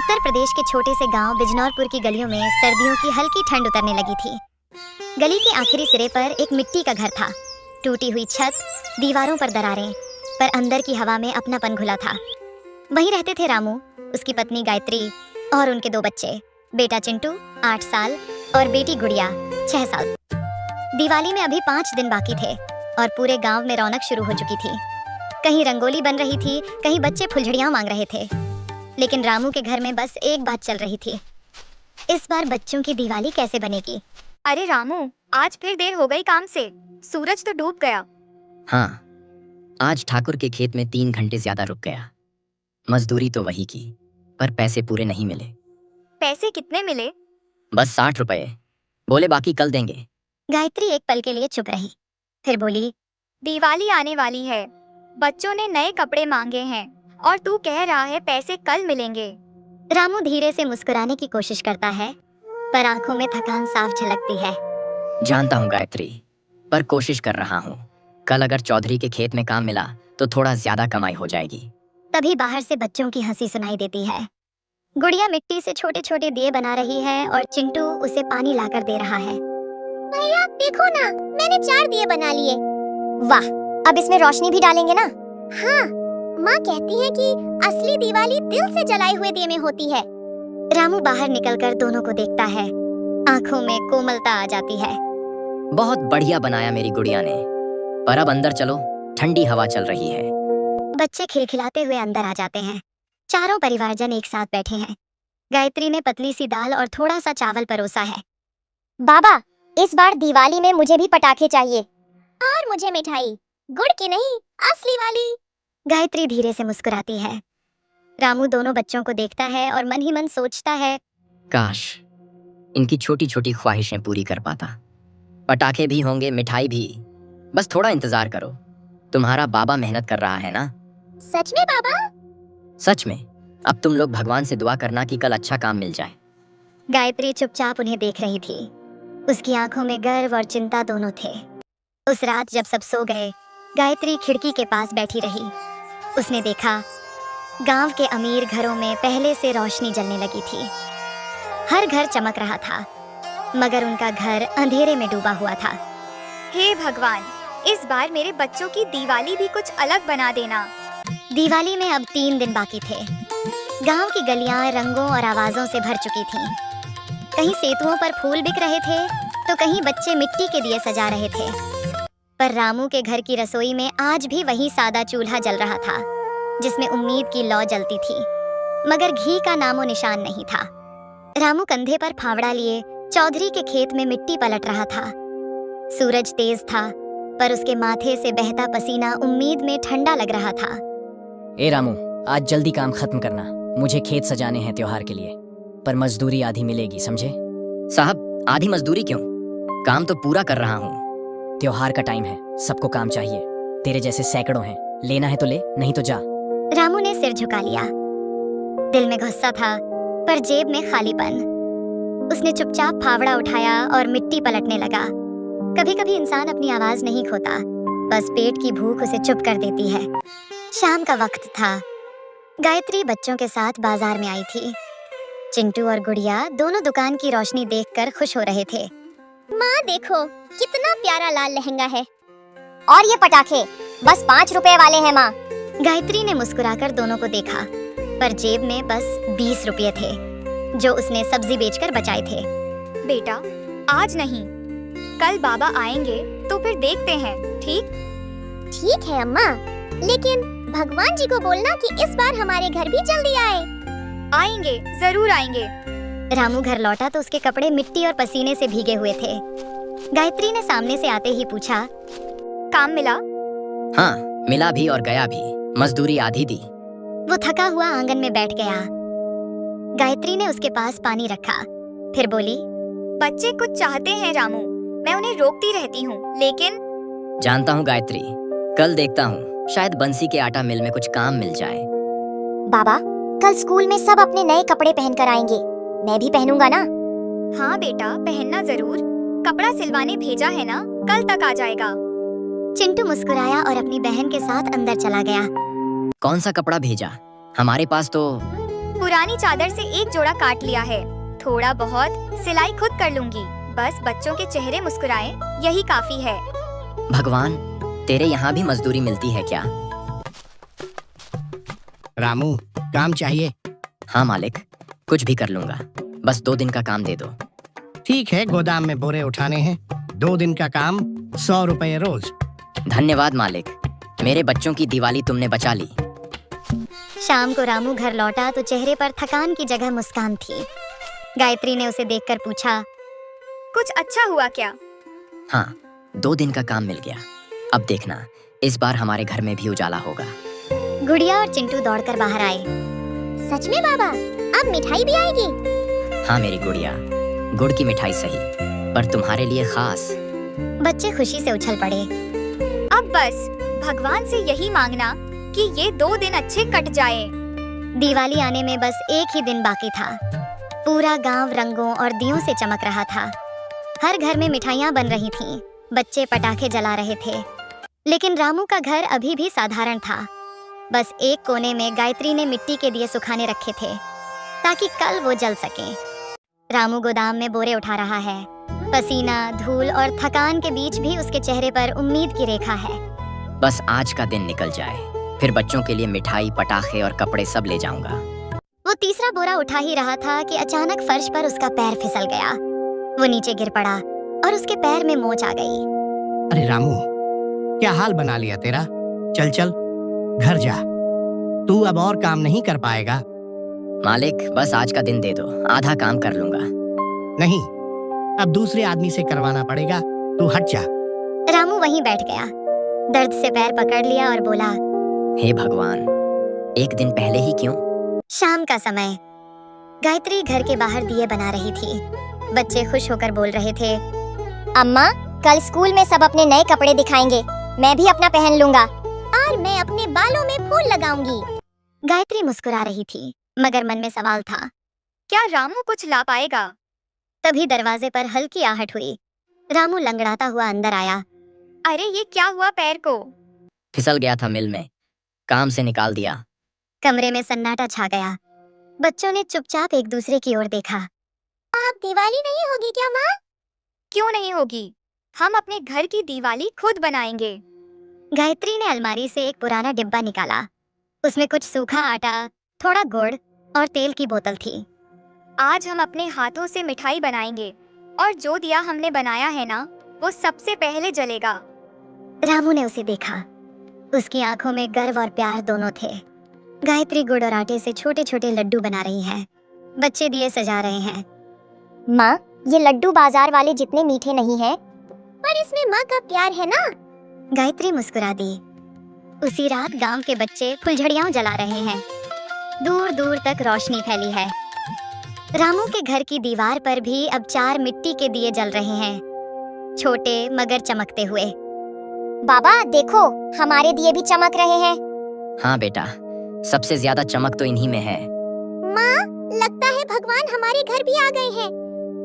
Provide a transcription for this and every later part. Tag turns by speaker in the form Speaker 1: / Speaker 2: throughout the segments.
Speaker 1: उत्तर प्रदेश के छोटे से गांव बिजनौरपुर की गलियों में सर्दियों की हल्की ठंड उतरने लगी थी। गली के आखिरी सिरे पर एक मिट्टी का घर था। टूटी हुई छत, दीवारों पर दरारें, पर अंदर की हवा में अपनापन घुला था। वहीं रहते थे रामू, उसकी पत्नी गायत्री और उनके 2 बच्चे, बेटा चिंटू 8 साल और बेटी गुड़िया 6 साल। दिवाली में अभी 5 दिन बाकी थे और पूरे गांव में रौनक शुरू हो चुकी थी। कहीं रंगोली बन रही थी, कहीं बच्चे फुलझड़ियां मांग रहे थे। लेकिन रामू के घर में बस एक बात चल रही थी, इस बार बच्चों की दिवाली कैसे बनेगी।
Speaker 2: अरे रामू, आज फिर देर हो गई काम से, सूरज तो डूब गया।
Speaker 3: हाँ, आज ठाकुर के खेत में 3 घंटे ज्यादा रुक गया। मजदूरी तो वही की, पर पैसे पूरे नहीं मिले।
Speaker 2: पैसे कितने मिले?
Speaker 3: बस 60 रुपए। बोले बाकी कल देंगे।
Speaker 1: गायत्री एक पल के लिए चुप रही, फिर बोली,
Speaker 2: दिवाली आने वाली है, बच्चों ने नए कपड़े मांगे हैं और तू कह रहा है पैसे कल मिलेंगे।
Speaker 1: रामू धीरे से मुस्कुराने की कोशिश करता है, पर आंखों में थकान साफ झलकती है।
Speaker 3: जानता हूँ गायत्री, पर कोशिश कर रहा हूँ। कल अगर चौधरी के खेत में काम मिला तो थोड़ा ज्यादा कमाई हो जाएगी।
Speaker 1: तभी बाहर से बच्चों की हंसी सुनाई देती है। गुड़िया मिट्टी से छोटे छोटे दिए बना रही है और चिंटू उसे पानी लाकर दे रहा है।
Speaker 4: भैया देखो ना, मैंने 4 दिए बना लिए। वाह, अब इसमें रोशनी भी डालेंगे ना? हाँ, माँ कहती है कि असली दिवाली दिल से जलाए हुए दिए में होती है।
Speaker 1: रामू बाहर निकलकर दोनों को देखता है, आंखों में कोमलता आ जाती है।
Speaker 3: बहुत बढ़िया बनाया मेरी गुड़िया ने, पर अब अंदर चलो, ठंडी हवा चल रही है।
Speaker 1: बच्चे खिलखिलाते हुए अंदर आ जाते हैं। चारों परिवारजन एक साथ बैठे हैं। गायत्री ने पतली सी दाल और थोड़ा सा चावल परोसा है।
Speaker 4: बाबा, इस बार दिवाली में मुझे भी पटाखे चाहिए और मुझे मिठाई, गुड़ की नहीं, असली वाली।
Speaker 1: गायत्री धीरे से मुस्कुराती है। रामू दोनों बच्चों को देखता है और मन ही मन सोचता है,
Speaker 3: काश इनकी छोटी छोटी ख्वाहिशें पूरी कर पाता। पटाखे भी होंगे, मिठाई भी। बस थोड़ा इंतजार करो, तुम्हारा बाबा मेहनत कर रहा है ना।
Speaker 4: सच में बाबा?
Speaker 1: सच
Speaker 3: में। अब तुम लोग भगवान से दुआ करना कि कल अच्छा काम मिल जाए।
Speaker 1: गायत्री चुपचाप उन्हें देख रही थी। उसकी आंखों में गर्व और चिंता दोनों थे। उस रात जब सब सो गए, गायत्री खिड़की के पास बैठी रही। उसने देखा, गांव के अमीर घरों में पहले से रोशनी जलने लगी थी। हर घर चमक रहा था, मगर उनका घर अंधेरे में डूबा हुआ था।
Speaker 2: हे भगवान, इस बार मेरे बच्चों की दिवाली भी कुछ अलग बना देना।
Speaker 1: दिवाली में अब 3 दिन बाकी थे। गांव की गलियां रंगों और आवाजों से भर चुकी थीं। कहीं सेतुओं पर फूल बिक रहे थे, तो कहीं बच्चे मिट्टी के दिए सजा रहे थे। पर रामू के घर की रसोई में आज भी वही सादा चूल्हा जल रहा था, जिसमें उम्मीद की लौ जलती थी, मगर घी का नामो निशान नहीं था। रामू कंधे पर फावड़ा लिए चौधरी के खेत में मिट्टी पलट रहा था। सूरज तेज था, पर उसके माथे से बहता पसीना उम्मीद में ठंडा लग रहा था।
Speaker 5: ए रामू, आज जल्दी काम खत्म करना, मुझे खेत सजाने हैं त्योहार के लिए, पर मजदूरी आधी मिलेगी, समझे?
Speaker 3: साहब, आधी मजदूरी क्यों? काम तो पूरा कर रहा हूँ।
Speaker 5: त्योहार का टाइम है, सबको काम चाहिए। तेरे जैसे सैकड़ों हैं, लेना है तो ले, नहीं तो जा।
Speaker 1: रामू ने सिर झुका लिया। दिल में गुस्सा था, पर जेब में खालीपन। उसने चुपचाप फावड़ा उठाया और मिट्टी पलटने लगा। कभी कभी इंसान अपनी आवाज नहीं खोता, बस पेट की भूख उसे चुप कर देती है। शाम का वक्त था। गायत्री बच्चों के साथ बाजार में आई थी। चिंटू और गुड़िया दोनों दुकान की रोशनी देखकर खुश हो रहे थे।
Speaker 4: माँ देखो, कितना प्यारा लाल लहंगा है। और ये पटाखे बस 5 रुपए वाले हैं माँ।
Speaker 1: गायत्री ने मुस्कुराकर दोनों को देखा, पर जेब में बस 20 रुपये थे, जो उसने सब्जी बेचकर बचाए थे।
Speaker 2: बेटा, आज नहीं, कल बाबा आएंगे तो फिर देखते हैं, ठीक?
Speaker 4: ठीक है अम्मा, लेकिन भगवान जी को बोलना कि इस बार हमारे घर भी जल्दी आए।
Speaker 2: आएंगे, जरूर आएंगे।
Speaker 1: रामू घर लौटा तो उसके कपड़े मिट्टी और पसीने से भीगे हुए थे। गायत्री ने सामने से आते ही पूछा,
Speaker 2: काम मिला?
Speaker 3: हाँ, मिला भी और गया भी। मजदूरी आधी दी।
Speaker 1: वो थका हुआ आंगन में बैठ गया। गायत्री ने उसके पास पानी रखा, फिर बोली,
Speaker 2: बच्चे कुछ चाहते हैं रामू, मैं उन्हें रोकती रहती हूँ, लेकिन
Speaker 3: जानता हूँ गायत्री, कल देखता हूँ, शायद बंसी के आटा मिल में कुछ काम मिल जाए।
Speaker 4: बाबा, कल स्कूल में सब अपने नए कपड़े पहन कर आएंगे, मैं भी पहनूंगा ना?
Speaker 2: हाँ बेटा, पहनना जरूर। कपड़ा सिलवाने भेजा है ना, कल तक आ जाएगा।
Speaker 1: चिंटू मुस्कुराया और अपनी बहन के साथ अंदर चला गया।
Speaker 3: कौन सा कपड़ा भेजा? हमारे पास तो
Speaker 2: पुरानी चादर से एक जोड़ा काट लिया है। थोड़ा बहुत सिलाई खुद कर लूंगी। बस बच्चों के चेहरे मुस्कुराएं, यही काफी है।
Speaker 3: भगवान, तेरे यहाँ भी मजदूरी मिलती है क्या?
Speaker 6: रामू, काम चाहिए?
Speaker 3: हाँ मालिक, कुछ भी कर लूंगा, बस 2 दिन का काम दे दो।
Speaker 6: ठीक है, गोदाम में बोरे उठाने हैं। 2 दिन का काम, 100 रुपए रोज।
Speaker 3: धन्यवाद मालिक, मेरे बच्चों की दिवाली तुमने बचा ली।
Speaker 1: शाम को रामू घर लौटा तो चेहरे पर थकान की जगह मुस्कान थी। गायत्री ने उसे देखकर पूछा,
Speaker 2: कुछ अच्छा हुआ क्या?
Speaker 3: हाँ, 2 दिन का काम मिल गया। अब देखना, इस बार हमारे घर में भी उजाला होगा।
Speaker 1: गुड़िया और चिंटू दौड़कर बाहर आए।
Speaker 4: सच में बाबा, अब मिठाई भी आएगी?
Speaker 3: हाँ मेरी गुड़िया, गुड़ की मिठाई सही, पर तुम्हारे लिए खास।
Speaker 1: बच्चे खुशी से उछल पड़े।
Speaker 2: अब बस भगवान से यही मांगना कि ये 2 दिन अच्छे कट जाए।
Speaker 1: दिवाली आने में बस एक ही दिन बाकी था। पूरा गांव रंगों और दियों से चमक रहा था। हर घर में मिठाइयाँ बन रही थीं, बच्चे पटाखे जला रहे थे। लेकिन रामू का घर अभी भी साधारण था। बस एक कोने में गायत्री ने मिट्टी के दिए सुखाने रखे थे ताकि कल वो जल सके। रामू गोदाम में बोरे उठा रहा है। पसीना, धूल और थकान के बीच भी उसके चेहरे पर उम्मीद की रेखा है।
Speaker 3: बस आज का दिन निकल जाए, फिर बच्चों के लिए मिठाई, पटाखे और कपड़े सब ले जाऊंगा।
Speaker 1: वो तीसरा बोरा उठा ही रहा था कि अचानक फर्श पर उसका पैर फिसल गया। वो नीचे गिर पड़ा और उसके पैर में मोच आ गई।
Speaker 6: अरे रामू, क्या हाल बना लिया तेरा? चल चल, घर जा। तू अब और काम नहीं कर पाएगा।
Speaker 3: मालिक, बस आज का दिन दे दो, आधा काम कर लूंगा।
Speaker 6: नहीं, अब दूसरे आदमी से करवाना पड़ेगा। तू हट जा।
Speaker 1: रामू वहीं बैठ गया, दर्द से पैर पकड़ लिया और बोला,
Speaker 3: हे भगवान, एक दिन पहले ही क्यों?
Speaker 1: शाम का समय। गायत्री घर के बाहर दिए बना रही थी। बच्चे खुश होकर बोल रहे थे,
Speaker 4: अम्मा, कल स्कूल में सब अपने नए कपड़े दिखाएंगे। मैं भी अपना पहन लूंगा और मैं अपने बालों में फूल लगाऊंगी।
Speaker 1: गायत्री मुस्कुरा रही थी, मगर मन में सवाल था।
Speaker 2: क्या रामू कुछ ला पाएगा?
Speaker 1: तभी दरवाजे पर हल्की आहट हुई। रामू लंगड़ाता हुआ अंदर आया।
Speaker 2: अरे ये क्या हुआ पैर को?
Speaker 3: फिसल गया था मिल में, काम से निकाल दिया।
Speaker 1: कमरे में सन्नाटा छा गया। बच्चों ने चुपचाप एक दूसरे की ओर देखा।
Speaker 4: अब दिवाली नहीं होगी क्या माँ?
Speaker 2: क्यों नहीं होगी? हम अपने घर की दिवाली खुद बनाएंगे।
Speaker 1: गायत्री ने अलमारी से एक पुराना डिब्बा निकाला। उसमें कुछ सूखा आटा, थोड़ा गुड़ और तेल की बोतल थी।
Speaker 2: आज हम अपने हाथों से मिठाई बनाएंगे और जो दिया हमने बनाया है ना, वो सबसे पहले जलेगा।
Speaker 1: रामू ने उसे देखा। उसकी आंखों में गर्व और प्यार दोनों थे। गायत्री गुड़ और आटे से छोटे छोटे लड्डू बना रही है। बच्चे दिए सजा रहे हैं।
Speaker 4: माँ, ये लड्डू बाजार वाले जितने मीठे नहीं हैं, पर इसमें माँ का प्यार है ना।
Speaker 1: गायत्री मुस्कुरा दी। उसी रात गांव के बच्चे फुलझड़ियां जला रहे हैं। दूर दूर तक रोशनी फैली है। रामू के घर की दीवार पर भी अब 4 मिट्टी के दिए जल रहे हैं, छोटे मगर चमकते हुए।
Speaker 4: बाबा देखो, हमारे दिए भी चमक रहे हैं।
Speaker 3: हाँ बेटा, सबसे ज्यादा चमक तो इन्हीं में है।
Speaker 4: माँ, लगता है भगवान हमारे घर भी आ गए हैं।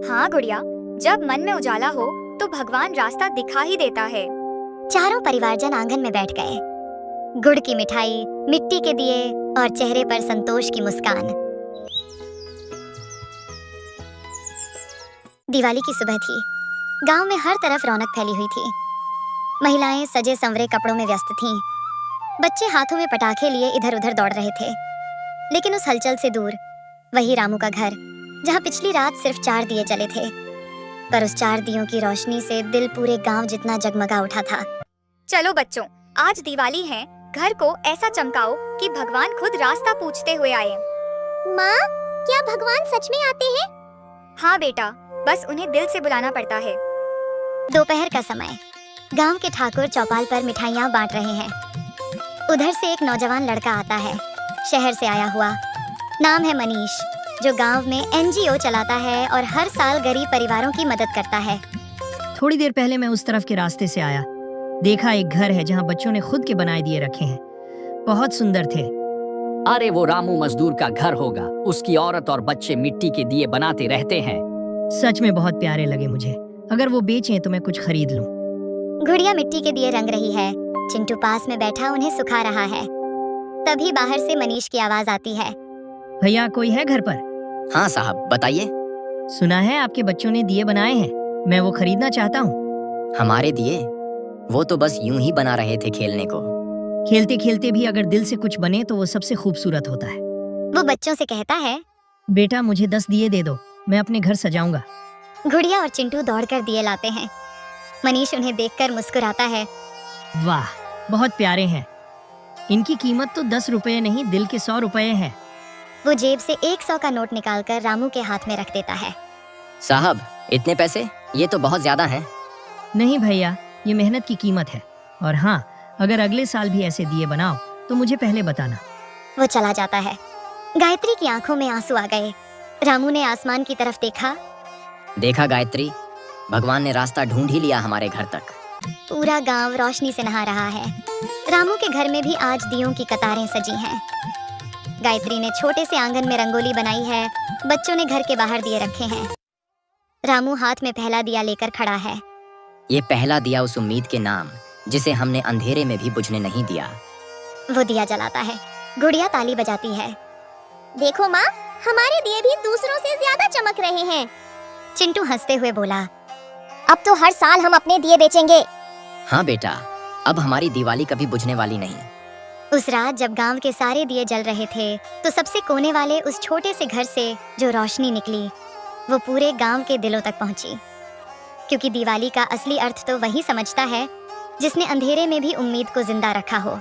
Speaker 2: हाँ गुड़िया, जब मन में उजाला हो तो भगवान रास्ता दिखा ही देता है।
Speaker 1: चारों परिवारजन आंगन में बैठ गए। गुड़ की मिठाई, मिट्टी के दिए और चेहरे पर संतोष की मुस्कान। दिवाली की सुबह थी। गांव में हर तरफ रौनक फैली हुई थी। महिलाएं सजे संवरे कपड़ों में व्यस्त थीं। बच्चे हाथों में पटाखे लिए इधर उधर दौड़ रहे थे। लेकिन उस हलचल से दूर वही रामू का घर, जहां पिछली रात सिर्फ 4 दिए जले थे, पर उस 4 दियों की रोशनी से दिल पूरे गांव जितना जगमगा उठा था।
Speaker 2: चलो बच्चों, आज दिवाली है, घर को ऐसा चमकाओ कि भगवान खुद रास्ता पूछते हुए आए।
Speaker 4: माँ, क्या भगवान सच में आते हैं?
Speaker 2: हाँ बेटा, बस उन्हें दिल से बुलाना पड़ता है।
Speaker 1: दोपहर का समय। गांव के ठाकुर चौपाल पर मिठाइयाँ बांट रहे हैं। उधर से एक नौजवान लड़का आता है, शहर से आया हुआ। नाम है मनीष, जो गांव में NGO चलाता है और हर साल गरीब परिवारों की मदद करता है।
Speaker 7: थोड़ी देर पहले मैं उस तरफ के रास्ते से आया। देखा एक घर है जहाँ बच्चों ने खुद के बनाए दिए रखे हैं। बहुत सुंदर थे।
Speaker 8: अरे वो रामू मजदूर का घर होगा। उसकी औरत और बच्चे मिट्टी के दिए बनाते रहते हैं।
Speaker 7: सच में बहुत प्यारे लगे मुझे। अगर वो बेचें तो मैं कुछ खरीद लूं।
Speaker 1: गुड़िया मिट्टी के दिए रंग रही है। चिंटू पास में बैठा उन्हें सुखा रहा है। तभी बाहर से मनीष की आवाज आती है।
Speaker 7: भैया कोई है घर पर?
Speaker 3: हाँ साहब, बताइए।
Speaker 7: सुना है आपके बच्चों ने दिए बनाए हैं, मैं वो खरीदना चाहता हूँ।
Speaker 3: हमारे दिए? वो तो बस यूं ही बना रहे थे खेलने को।
Speaker 7: खेलते खेलते भी अगर दिल से कुछ बने तो वो सबसे खूबसूरत होता है।
Speaker 1: वो बच्चों से कहता है।
Speaker 7: बेटा मुझे 10 दिए दे दो, मैं अपने घर सजाऊंगा।
Speaker 1: गुड़िया और चिंटू दौड़कर दिए लाते हैं। मनीष उन्हें देखकर मुस्कुराता है।
Speaker 7: वाह, बहुत प्यारे हैं। इनकी कीमत तो 10 रुपए नहीं, दिल के 100 रुपए हैं।
Speaker 1: वो जेब से 100 का नोट निकालकर रामू के हाथ में रख देता है।
Speaker 3: साहब, इतने पैसे? ये तो बहुत ज्यादा हैं।
Speaker 7: नहीं भैया, ये मेहनत की कीमत है। और हाँ, अगर अगले साल भी ऐसे दिए बनाओ तो मुझे पहले बताना।
Speaker 1: वो चला जाता है। गायत्री की आंखों में आंसू आ गए। रामू ने आसमान की तरफ देखा।
Speaker 3: देखा गायत्री, भगवान ने रास्ता ढूंढ ही लिया हमारे घर तक।
Speaker 1: पूरा गांव रोशनी से नहा रहा है। रामू के घर में भी आज दियों की कतारें सजी हैं। गायत्री ने छोटे से आंगन में रंगोली बनाई है। बच्चों ने घर के बाहर दिए रखे हैं। रामू हाथ में पहला दिया लेकर खड़ा है।
Speaker 3: ये पहला दिया उस उम्मीद के नाम जिसे हमने अंधेरे में भी बुझने नहीं दिया।
Speaker 1: वो दिया जलाता है। गुड़िया ताली बजाती है।
Speaker 4: देखो माँ, हमारे दिए भी दूसरों से ज्यादा चमक रहे हैं।
Speaker 1: चिंटू हंसते हुए बोला।
Speaker 4: अब तो हर साल हम अपने दिए बेचेंगे।
Speaker 3: हाँ बेटा, अब हमारी दिवाली कभी बुझने वाली नहीं।
Speaker 1: उस रात जब गांव के सारे दिए जल रहे थे तो सबसे कोने वाले उस छोटे से घर से जो रोशनी निकली वो पूरे गांव के दिलों तक पहुंची। क्योंकि दिवाली का असली अर्थ तो वही समझता है जिसने अंधेरे में भी उम्मीद को जिंदा रखा हो।